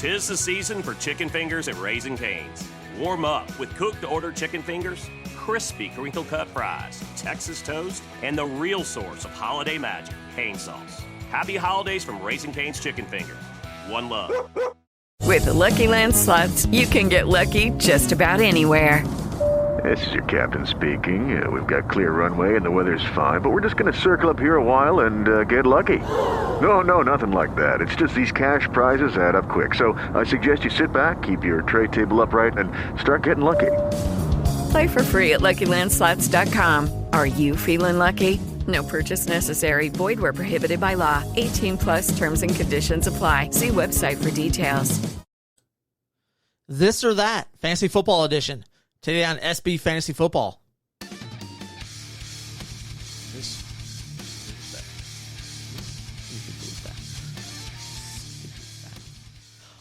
'Tis the season for chicken fingers at Raising Cane's. Warm up with cooked-to-order chicken fingers, crispy crinkle-cut fries, Texas toast, and the real source of holiday magic, cane sauce. Happy holidays from Raising Cane's Chicken Fingers. One love. With the Lucky Land Slots, you can get lucky just about anywhere. This is your captain speaking. We've got clear runway and the weather's fine, but we're just going to circle up here a while and get lucky. No, nothing like that. It's just these cash prizes add up quick. So I suggest you sit back, keep your tray table upright, and start getting lucky. Play for free at LuckyLandSlots.com. Are you feeling lucky? No purchase necessary. Void where prohibited by law. 18 plus terms and conditions apply. See website for details. This or That, Fantasy Football Edition. Today on SB Fantasy Football.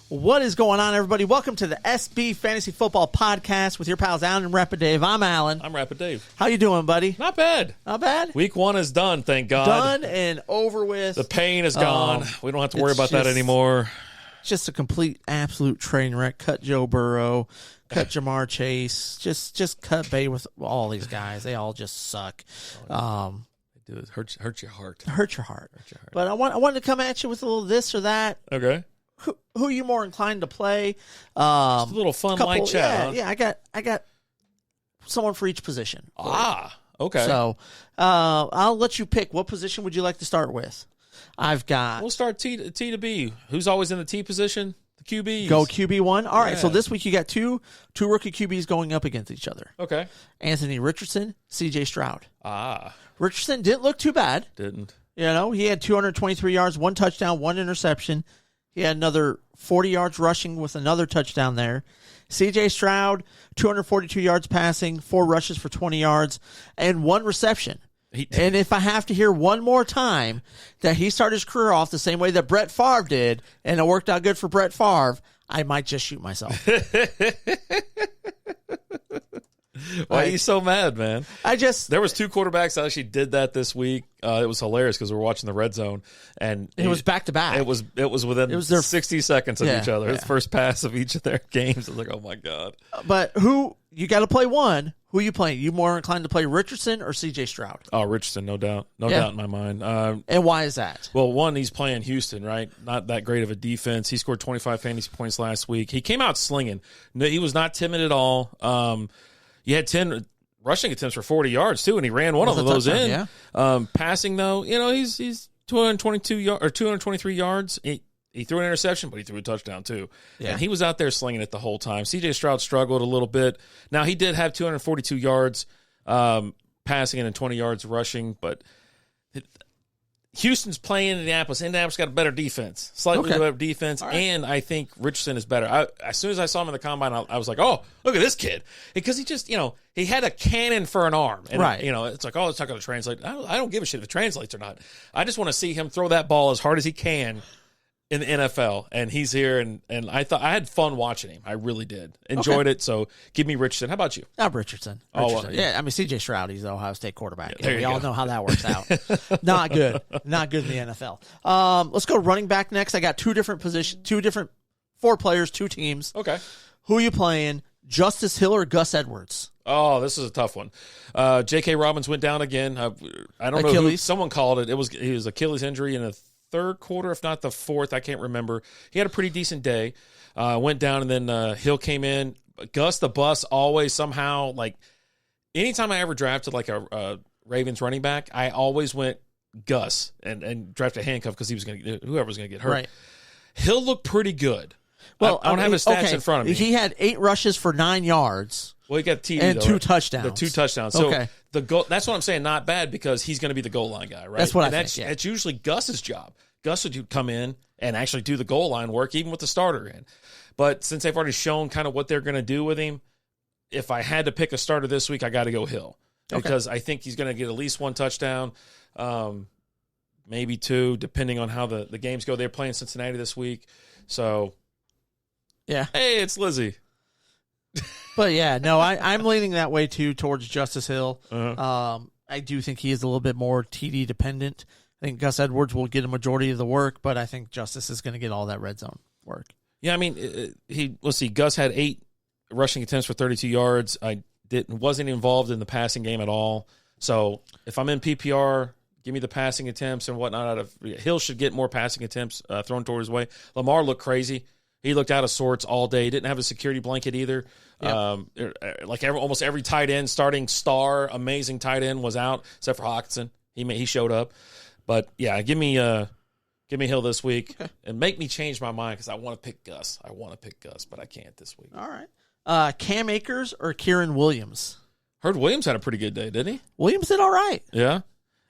What is going on, everybody? Welcome to the SB Fantasy Football Podcast with your pals Alan and Rapid Dave. I'm Alan. I'm Rapid Dave. How you doing, buddy? Not bad. Not bad? Week 1 is done, thank God. Done and over with. The pain is gone. We don't have to worry about that just anymore. Just a complete, absolute train wreck. Cut Joe Burrow. Cut Jamar Chase. Just cut bait with all these guys. They all just suck. It hurts your heart. Hurt your heart. But I wanted to come at you with a little this or that. Okay. Who are you more inclined to play? Just a little fun light chat. Huh? Yeah. I got someone for each position. Okay. So I'll let you pick. What position would you like to start with? I've got. We'll start T to B. Who's always in the T position? The QBs. Go QB1. All right. Yeah. So this week you got two rookie QBs going up against each other. Okay. Anthony Richardson, CJ Stroud. Richardson didn't look too bad. Didn't. You know, he had 223 yards, 1 touchdown, 1 interception. He had another 40 yards rushing with another touchdown there. CJ Stroud, 242 yards passing, 4 rushes for 20 yards, and 1 reception. And if I have to hear one more time that he started his career off the same way that Brett Favre did, and it worked out good for Brett Favre, I might just shoot myself. Why are you so mad, man? There was 2 quarterbacks that actually did that this week. It was hilarious because we were watching the Red Zone, and it was back to back. It was within their 60 seconds of each other. Yeah. His first pass of each of their games. I was like, oh my God. But you got to play one. Who are you playing? You more inclined to play Richardson or CJ Stroud? Oh, Richardson, no doubt. No doubt in my mind. And why is that? Well, one, he's playing Houston, right? Not that great of a defense. He scored 25 fantasy points last week. He came out slinging. No, he was not timid at all. You had 10 rushing attempts for 40 yards, too, and he ran one of those in. Yeah. Passing, though, he's 223 yards. He threw an interception, but he threw a touchdown, too. Yeah. And he was out there slinging it the whole time. C.J. Stroud struggled a little bit. Now, he did have 242 yards passing and 20 yards rushing, but Houston's playing Indianapolis. Indianapolis got a better defense, slightly better defense, and I think Richardson is better. As soon as I saw him in the combine, I was like, oh, look at this kid. Because he just, he had a cannon for an arm. And, it's like, it's not going to translate. I don't give a shit if it translates or not. I just want to see him throw that ball as hard as he can in the NFL, and he's here, and I thought I had fun watching him. I really did. Enjoyed it, so give me Richardson. How about you? Richardson. Yeah. I mean, C.J. Stroud, he's the Ohio State quarterback. Yeah, we all know how that works out. Not good. Not good in the NFL. Let's go running back next. I got 2 different positions, 4 players, 2 teams. Okay. Who are you playing, Justice Hill or Gus Edwards? Oh, this is a tough one. J.K. Robbins went down again. I don't know who. Someone called it. He was Achilles injury in the third quarter, if not the fourth. I can't remember. He had a pretty decent day. Went down, and then Hill came in. Gus the Bus always somehow, like, anytime I ever drafted like a Ravens running back, I always went Gus and drafted a handcuff because whoever was going to get hurt. Right. Hill looked pretty good. Well, I don't have his stats in front of me. He had 8 rushes for 9 yards. Well, he got TD, and though, 2 right? touchdowns. The 2 touchdowns. So the goal, that's what I'm saying. Not bad because he's going to be the goal line guy, right? That's what I think. Yeah. That's usually Gus's job. Gus would come in and actually do the goal line work, even with the starter in. But since they've already shown kind of what they're going to do with him, if I had to pick a starter this week, I got to go Hill because I think he's going to get at least 1 touchdown, maybe 2, depending on how the games go. They're playing Cincinnati this week, so yeah. Hey, it's Lizzie. But yeah, no, I'm leaning that way too towards Justice Hill. Uh-huh. I do think he is a little bit more TD dependent. I think Gus Edwards will get a majority of the work, but I think Justice is going to get all that red zone work. Yeah, I mean, let's see. Gus had 8 rushing attempts for 32 yards. I wasn't involved in the passing game at all. So if I'm in PPR, give me the passing attempts and whatnot. Hill should get more passing attempts thrown toward his way. Lamar looked crazy. He looked out of sorts all day. He didn't have a security blanket either. Yep. Almost every tight end, starting star, amazing tight end was out except for Hockenson. He showed up. But yeah, give me Hill this week and make me change my mind because I want to pick Gus. But I can't this week. All right. Cam Akers or Kieran Williams? Heard Williams had a pretty good day, didn't he? Williams did all right. Yeah.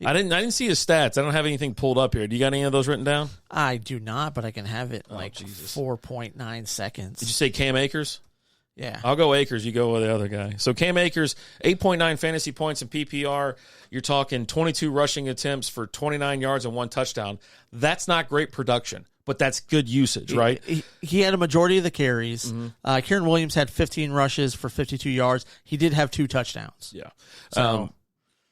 I didn't see his stats. I don't have anything pulled up here. Do you got any of those written down? I do not, but I can have it in 4.9 seconds. Did you say Cam Akers? Yeah. I'll go Akers. You go with the other guy. So Cam Akers, 8.9 fantasy points in PPR. You're talking 22 rushing attempts for 29 yards and 1 touchdown. That's not great production, but that's good usage, right? He had a majority of the carries. Mm-hmm. Kieran Williams had 15 rushes for 52 yards. He did have 2 touchdowns. Yeah. So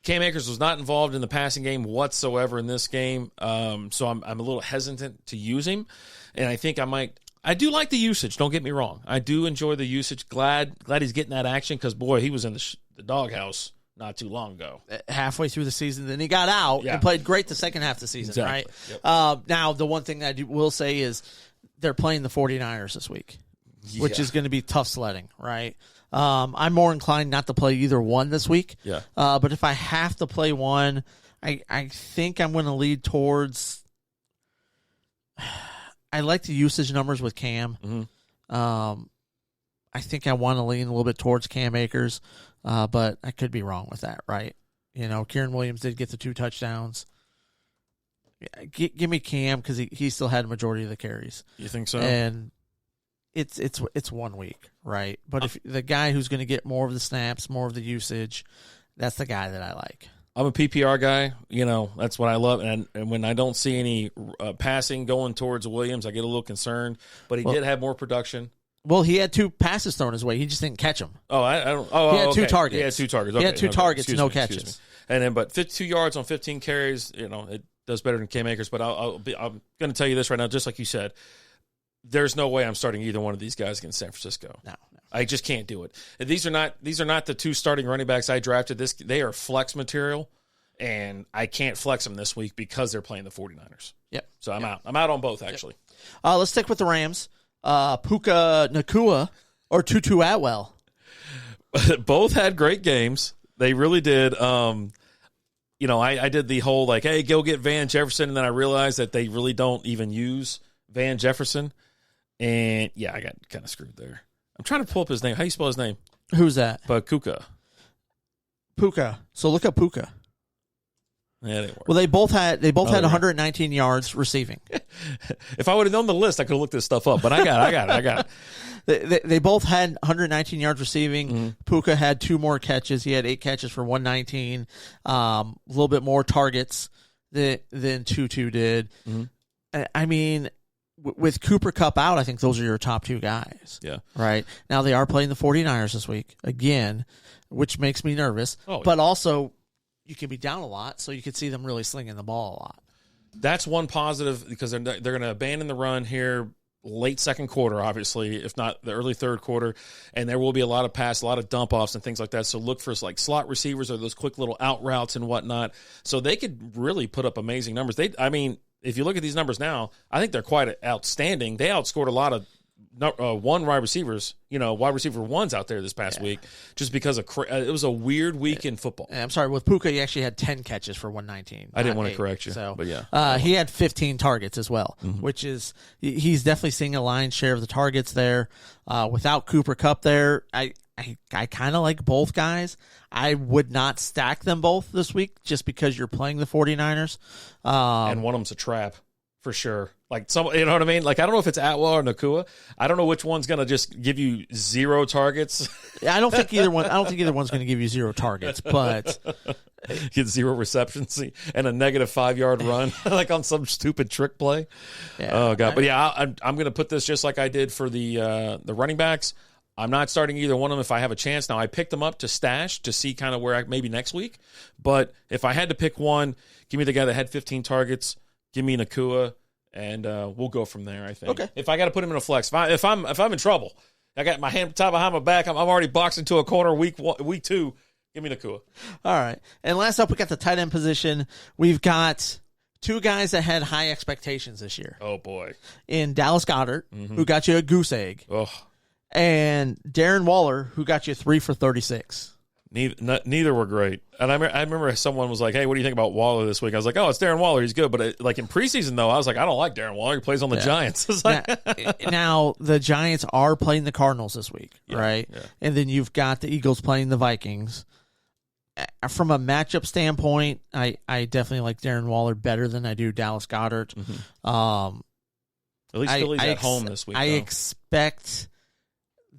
Cam Akers was not involved in the passing game whatsoever in this game, so I'm a little hesitant to use him, and I think I might. I do like the usage. Don't get me wrong. I do enjoy the usage. Glad he's getting that action because boy, he was in the doghouse not too long ago. Halfway through the season, then he got out and played great the second half of the season. Exactly. Right. Yep. Now the one thing I will say is they're playing the 49ers this week, which is going to be tough sledding. Right. I'm more inclined not to play either one this week. Yeah. But if I have to play one, I think I'm going to lead towards. I like the usage numbers with Cam. Mm-hmm. I think I want to lean a little bit towards Cam Akers, but I could be wrong with that, right? Kieran Williams did get the 2 touchdowns. Yeah, give me Cam because he still had a majority of the carries. You think so? And it's 1 week, right? But if the guy who's going to get more of the snaps, more of the usage, that's the guy that I like. I'm a PPR guy. That's what I love. And when I don't see any passing going towards Williams, I get a little concerned. But he did have more production. Well, he had 2 passes thrown his way. He just didn't catch them. Oh, I don't. Oh, he had 2 okay. targets. He had 2 targets. He had 2 targets, no catches. And then, but 52 yards on 15 carries. It does better than Cam Akers. But I'm going to tell you this right now, just like you said. There's no way I'm starting either one of these guys against San Francisco. No. I just can't do it. These are not the 2 starting running backs I drafted. They are flex material. And I can't flex them this week because they're playing the 49ers. Yep. So I'm out. I'm out on both, actually. Let's stick with the Rams. Puka Nacua or Tutu Atwell? Both had great games. They really did. I did the whole, hey, go get Van Jefferson, and then I realized that they really don't even use Van Jefferson. And, yeah, I got kind of screwed there. I'm trying to pull up his name. How do you spell his name? Who's that? Puka. So look up Puka. Yeah, they were. Well, they both had 119 yards receiving. If I would have known the list, I could have looked this stuff up. But I got it. They both had 119 yards receiving. Mm-hmm. Puka had 2 more catches. He had 8 catches for 119. A little bit more targets than Tutu did. Mm-hmm. I mean, with Cooper Kupp out, I think those are your top 2 guys. Yeah. Right. Now they are playing the 49ers this week again, which makes me nervous. But also, you can be down a lot, so you could see them really slinging the ball a lot. That's one positive because they're going to abandon the run here late second quarter, obviously, if not the early third quarter, and there will be a lot of pass, a lot of dump offs and things like that. So look for slot receivers or those quick little out routes and whatnot. So they could really put up amazing numbers. If you look at these numbers now, I think they're quite outstanding. They outscored a lot of wide receivers, wide receiver ones out there this past week, just because it was a weird week in football. I'm sorry, with Puka, he actually had 10 catches for 119. I didn't want to correct you, but yeah. He had 15 targets as well, which is, he's definitely seeing a lion's share of the targets there. Without Cooper Kupp there, I kind of like both guys. I would not stack them both this week just because you're playing the 49ers. And one of them's a trap. For sure. You know what I mean? I don't know if it's Atwell or Nacua. I don't know which one's going to just give you 0 targets. I don't think either one's going to give you 0 targets, but get 0 receptions and a negative 5-yard run on some stupid trick play. Yeah, oh God. But yeah, I'm going to put this just like I did for the running backs. I'm not starting either one of them if I have a chance. Now, I picked them up to stash to see kind of where maybe next week. But if I had to pick one, give me the guy that had 15 targets. Give me Nacua. and we'll go from there. I think. Okay. If I got to put him in a flex, if I'm in trouble, I got my hand tied behind my back. I'm already boxed into a corner. Week 2, give me Nacua. All right. And last up, we got the tight end position. We've got two guys that had high expectations this year. Oh boy. In Dallas Goedert, who got you a goose egg, and Darren Waller, who got you 3 for 36. Neither were great. And I remember someone was like, hey, what do you think about Waller this week? I was like, oh, it's Darren Waller. He's good. But in preseason, though, I was like, I don't like Darren Waller. He plays on the Giants. It's like now, the Giants are playing the Cardinals this week, right? Yeah. And then you've got the Eagles playing the Vikings. From a matchup standpoint, I definitely like Darren Waller better than I do Dallas Goedert. At least Philly's at home this week. I expect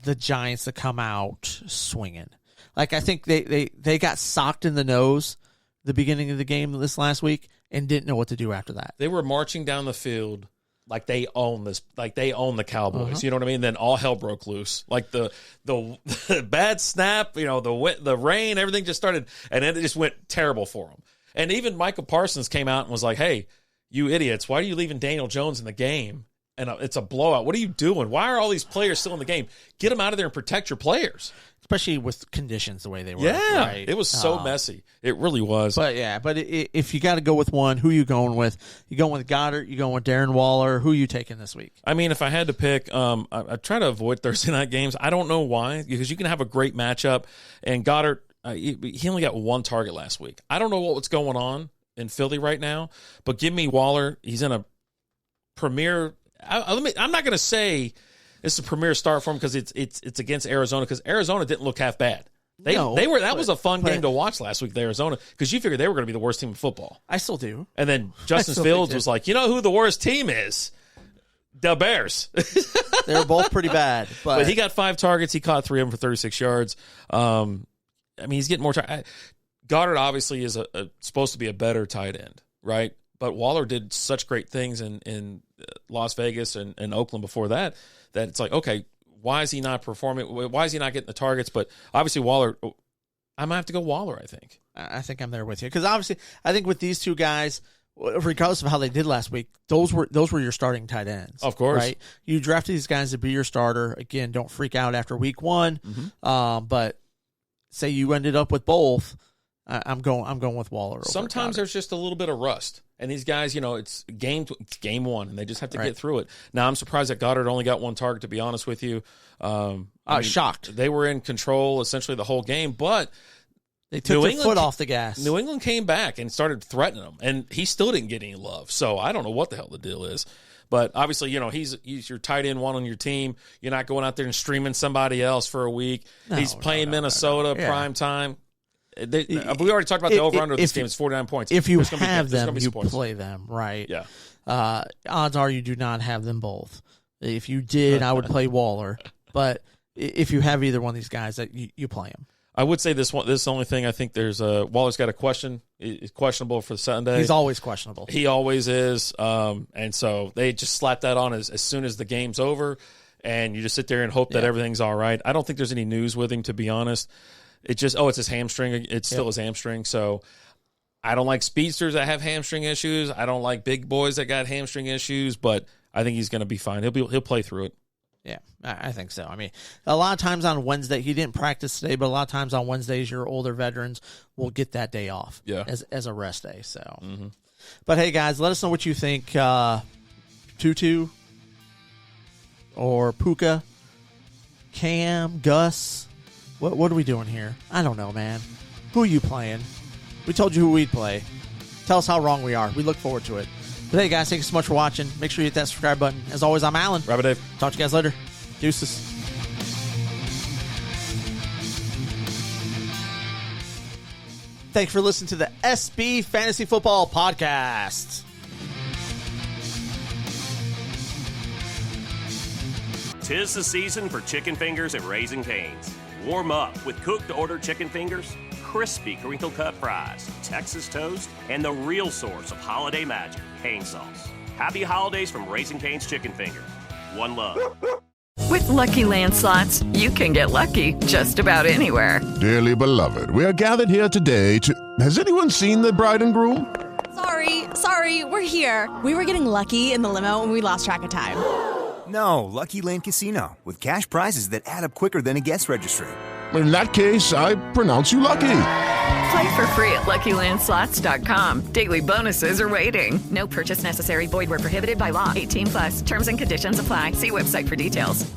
the Giants to come out swinging. Like, I think they got socked in the nose the beginning of the game this last week and didn't know what to do after that. They were marching down the field like they own this, like they own the Cowboys. You know what I mean? Then all hell broke loose. Like the bad snap, the rain, everything just started, and then it just went terrible for them. And even Micah Parsons came out and was like, "Hey, you idiots! Why are you leaving Daniel Jones in the game? And it's a blowout. What are you doing? Why are all these players still in the game? Get them out of there and protect your players." Especially with conditions the way they were. Yeah, right? It was so messy. It really was. But if you got to go with one, who you going with? You going with Goddard? You going with Darren Waller? Who you taking this week? I mean, if I had to pick, I try to avoid Thursday night games. I don't know why, because you can have a great matchup. And Goddard, he only got 1 target last week. I don't know what's going on in Philly right now, but give me Waller. He's in a premier. I'm not going to say it's a premier start for him because it's against Arizona, because Arizona didn't look half bad. That was a fun game to watch last week, Arizona, because you figured they were going to be the worst team in football. I still do. And then Justin Fields was like, you know who the worst team is? The Bears. They're both pretty bad. But he got 5 targets. He caught 3 of them for 36 yards. I mean, he's getting more targets. Goddard obviously is supposed to be a better tight end, right? But Waller did such great things in Las Vegas and Oakland before that it's like, okay, why is he not performing? Why is he not getting the targets? But obviously Waller, I might have to go Waller, I think. I think I'm there with you. Because obviously, I think with these two guys, regardless of how they did last week, those were your starting tight ends. Of course. Right? You drafted these guys to be your starter. Again, don't freak out after week 1. But say you ended up with both, I'm going with Waller. Sometimes there's just a little bit of rust, and these guys, it's game 1, and they just have to get through it. Now, I'm surprised that Goddard only got 1 target. To be honest with you, shocked. They were in control essentially the whole game, but they took their foot off the gas. New England came back and started threatening them, and he still didn't get any love. So I don't know what the hell the deal is. But obviously, he's your tight end 1 on your team. You're not going out there and streaming somebody else for a week. He's playing Minnesota prime time. We already talked about the over-under of this game. It's 49 points. If you have them, you play them, right? Yeah. Odds are you do not have them both. If you did, I would play Waller. But if you have either one of these guys, that you play them. I would say this is the only thing I think there's Waller's got a question. He's questionable for Sunday. He's always questionable. He always is. And so they just slap that on as soon as the game's over, and you just sit there and hope that everything's all right. I don't think there's any news with him, to be honest. It's just, it's his hamstring. It's still his hamstring. So I don't like speedsters that have hamstring issues. I don't like big boys that got hamstring issues, but I think he's going to be fine. He'll play through it. Yeah, I think so. I mean, a lot of times on Wednesday, he didn't practice today, but a lot of times on Wednesdays, your older veterans will get that day off as a rest day. So, But hey, guys, let us know what you think. Tutu or Puka, Cam, Gus. What are we doing here? I don't know, man. Who are you playing? We told you who we'd play. Tell us how wrong we are. We look forward to it. But hey, guys, thank you so much for watching. Make sure you hit that subscribe button. As always, I'm Alan. Rabbit Dave. Talk to you guys later. Deuces. Thanks for listening to the SB Fantasy Football Podcast. Tis the season for chicken fingers at Raising Cane's. Warm up with cooked-to-order chicken fingers, crispy crinkle-cut fries, Texas toast, and the real source of holiday magic, cane sauce. Happy holidays from Raising Cane's Chicken Fingers. One love. With Lucky Land Slots, you can get lucky just about anywhere. Dearly beloved, we are gathered here today to... Has anyone seen the bride and groom? Sorry, we're here. We were getting lucky in the limo and we lost track of time. No, Lucky Land Casino, with cash prizes that add up quicker than a guest registry. In that case, I pronounce you lucky. Play for free at LuckyLandSlots.com. Daily bonuses are waiting. No purchase necessary. Void where prohibited by law. 18+. Terms and conditions apply. See website for details.